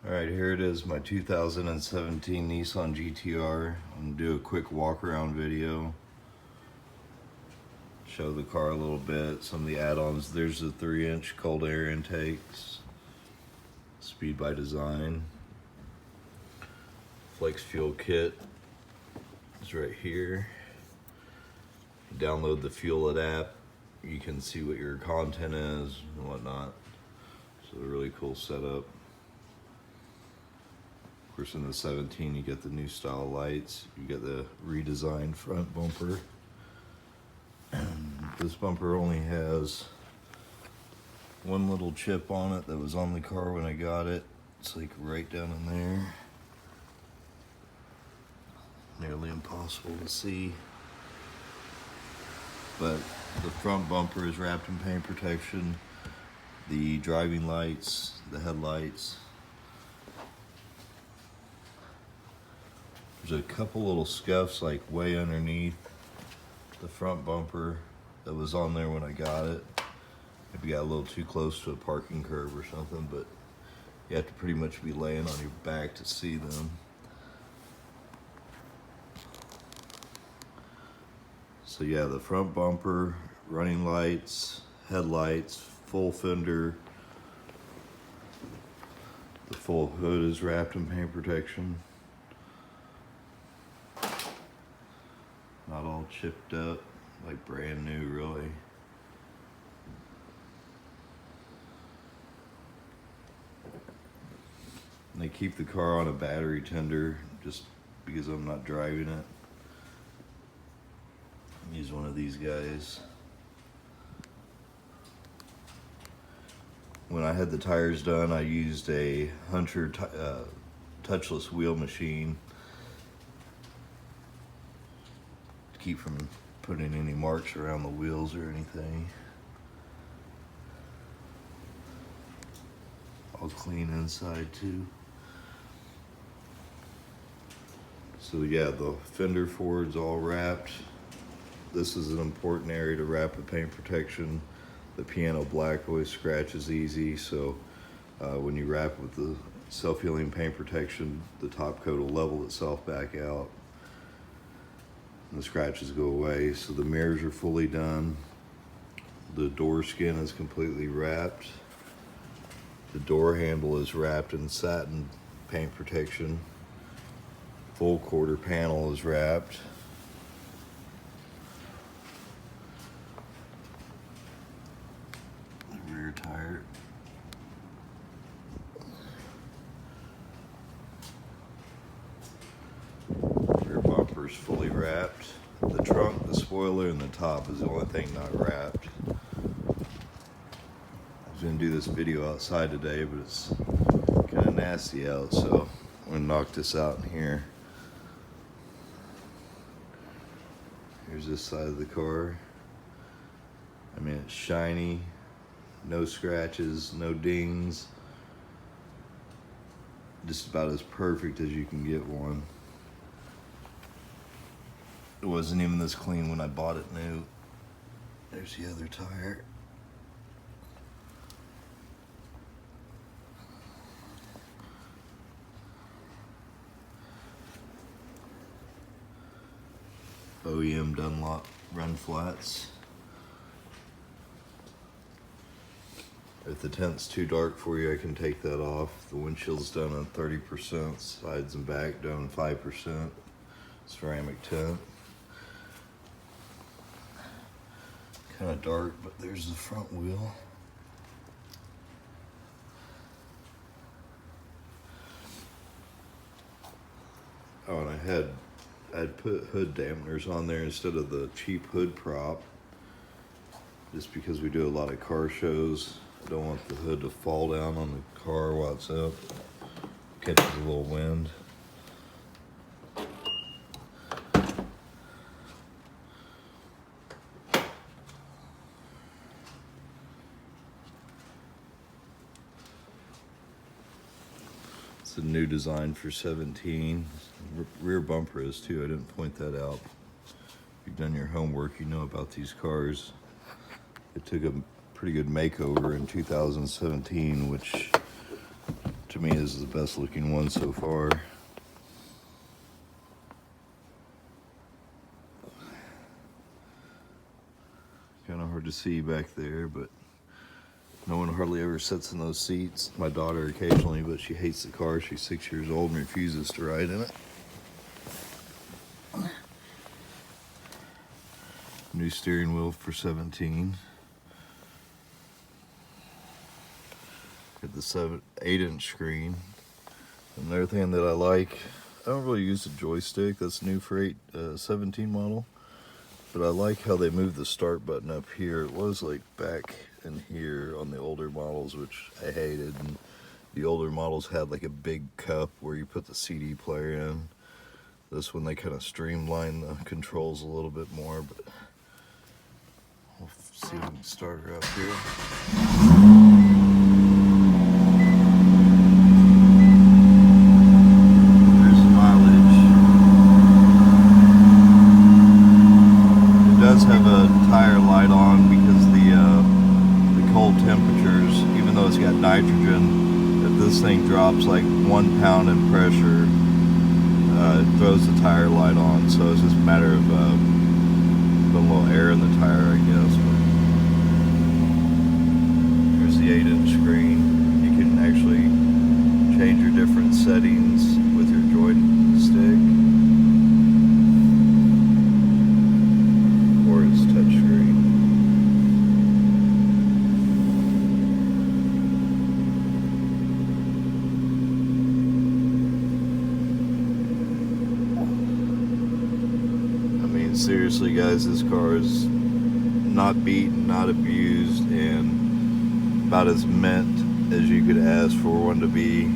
Alright, here it is, my 2017 Nissan GTR. I'm gonna do a quick walk around video. Show the car a little bit, some of the add-ons. There's the 3-inch cold air intakes. Speed by design. Flex fuel kit is right here. Download the Fuel It app. You can see what your content is and whatnot. So a really cool setup. Of course, in the 17, you get the new style lights. You get the redesigned front bumper. This bumper only has one little chip on it that was on the car when I got it. It's like right down in there. Nearly impossible to see. But the front bumper is wrapped in paint protection. The driving lights, the headlights. There's a couple little scuffs like way underneath the front bumper that was on there when I got it. Maybe got a little too close to a parking curb or something, but you have to pretty much be laying on your back to see them. So yeah, the front bumper, running lights, headlights, full fender. The full hood is wrapped in paint protection. Not all chipped up, like brand new really. And they keep the car on a battery tender just because I'm not driving it. Use one of these guys. When I had the tires done, I used a Hunter touchless wheel machine to keep from putting any marks around the wheels or anything. All clean inside too. So yeah, the fender ford's all wrapped. This is an important area to wrap with paint protection. The piano black always scratches easy, so when you wrap with the self-healing paint protection, the top coat will level itself back out and the scratches go away. So the mirrors are fully done. The door skin is completely wrapped. The door handle is wrapped in satin paint protection. Full quarter panel is wrapped. Rear tire. Rear bumper is fully wrapped. The trunk, the spoiler, and the top is the only thing not wrapped. I was going to do this video outside today, but it's kind of nasty out, so I'm going to knock this out in here. Here's this side of the car. I mean, it's shiny. No scratches, no dings. Just about as perfect as you can get one. It wasn't even this clean when I bought it new. There's the other tire. OEM Dunlop run flats. If the tent's too dark for you, I can take that off. The windshield's done on 30%, sides and back done 5%. Ceramic tent. Kind of dark, but there's the front wheel. Oh, and I'd put hood dampeners on there instead of the cheap hood prop, just because we do a lot of car shows. I don't want the hood to fall down on the car while it's up. Catches a little wind. It's a new design for 17. Rear bumper is too. I didn't point that out. If you've done your homework, you know about these cars. It took a pretty good makeover in 2017, which to me, this is the best looking one so far. Kind of hard to see back there, but no one hardly ever sits in those seats. My daughter occasionally, but she hates the car. She's 6 years old and refuses to ride in it. New steering wheel for 17. Got the 8-inch screen. Another thing that I like, I don't really use the joystick. That's new for 17 model. But I like how they moved the start button up here. It was like back in here on the older models, which I hated. And the older models had like a big cup where you put the CD player in. This one they kind of streamlined the controls a little bit more, but we'll see if we can start her up here. Have a tire light on because the cold temperatures, even though it's got nitrogen, if this thing drops like 1 pound in pressure, it throws the tire light on. So it's just a matter of putting a little air in the tire, I guess. But here's the 8-inch screen. You can actually change your different settings with your joystick. Seriously guys, this car is not beaten, not abused, and about as mint as you could ask for one to be.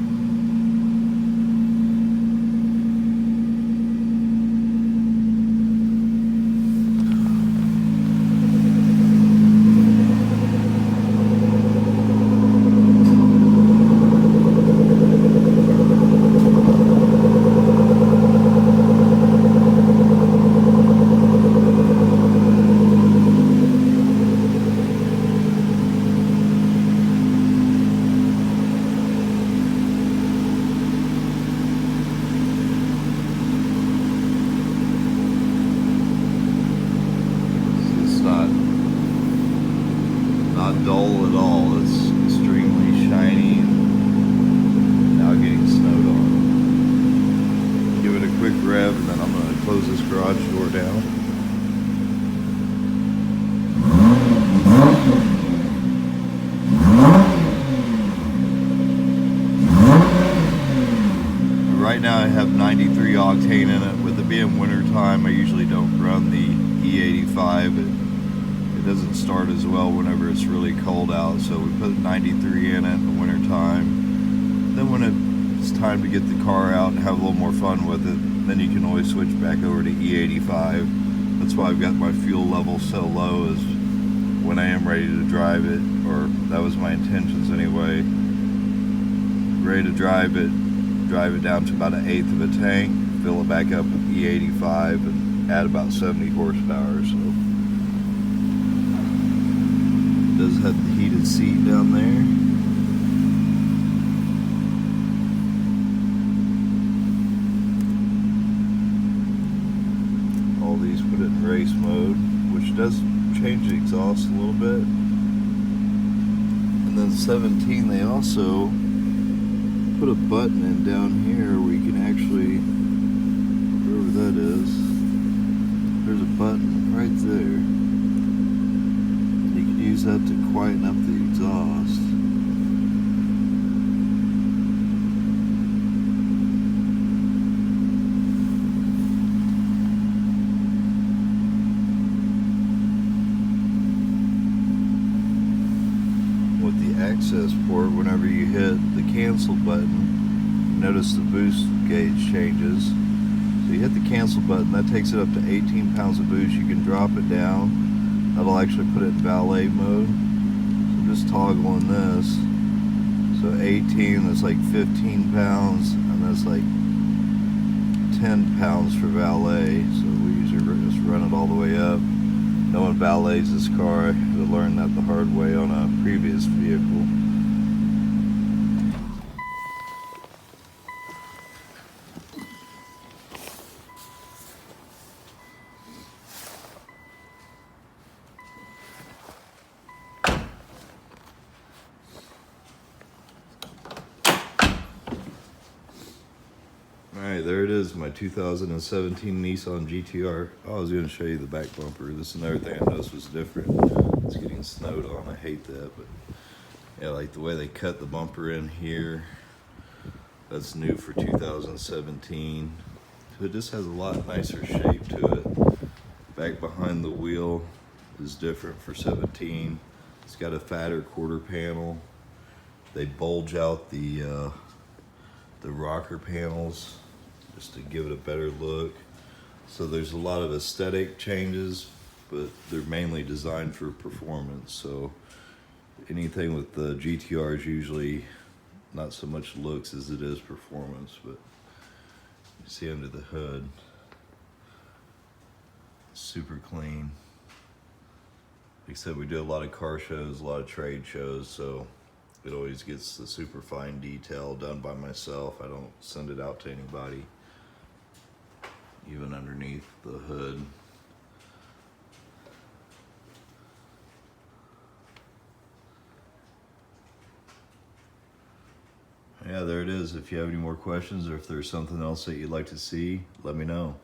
Not dull at all. It's extremely shiny and now getting snowed on. Give it a quick rev and then I'm going to close this garage door down. Right now I have 93 octane in it. With it being winter time, I usually don't run the E85. It doesn't start as well whenever it's really cold out, so we put 93 in it in the winter time. Then when it's time to get the car out and have a little more fun with it, then you can always switch back over to E85. That's why I've got my fuel level so low, is when I am ready to drive it, or that was my intentions anyway, ready to drive it down to about 1/8 of a tank, fill it back up with E85 and add about 70 horsepower. So it does have the heated seat down there. All these put it in race mode, which does change the exhaust a little bit. And then 17, they also put a button in down here where you can actually, wherever that is, there's a button right there. You can use that to quieten up the exhaust. With the access port, whenever you hit the cancel button, notice the boost gauge changes. So you hit the cancel button, that takes it up to 18 pounds of boost. You can drop it down. That'll actually put it in valet mode. So just toggling this. So 18, that's like 15 pounds, and that's like 10 pounds for valet. So we usually just run it all the way up. No one valets this car. I had to learn that the hard way on a previous vehicle. Alright, there it is, my 2017 Nissan GTR. Oh, I was going to show you the back bumper. This is another thing I noticed was different. It's getting snowed on. I hate that, but yeah, like the way they cut the bumper in here. That's new for 2017. It just has a lot nicer shape to it. Back behind the wheel is different for 17. It's got a fatter quarter panel. They bulge out the rocker panels just to give it a better look. So there's a lot of aesthetic changes, but they're mainly designed for performance. So anything with the GTR is usually not so much looks as it is performance. But you see under the hood, super clean. Like I said, we do a lot of car shows, a lot of trade shows, so it always gets the super fine detail done by myself. I don't send it out to anybody. Even underneath the hood. Yeah, there it is. If you have any more questions or if there's something else that you'd like to see, let me know.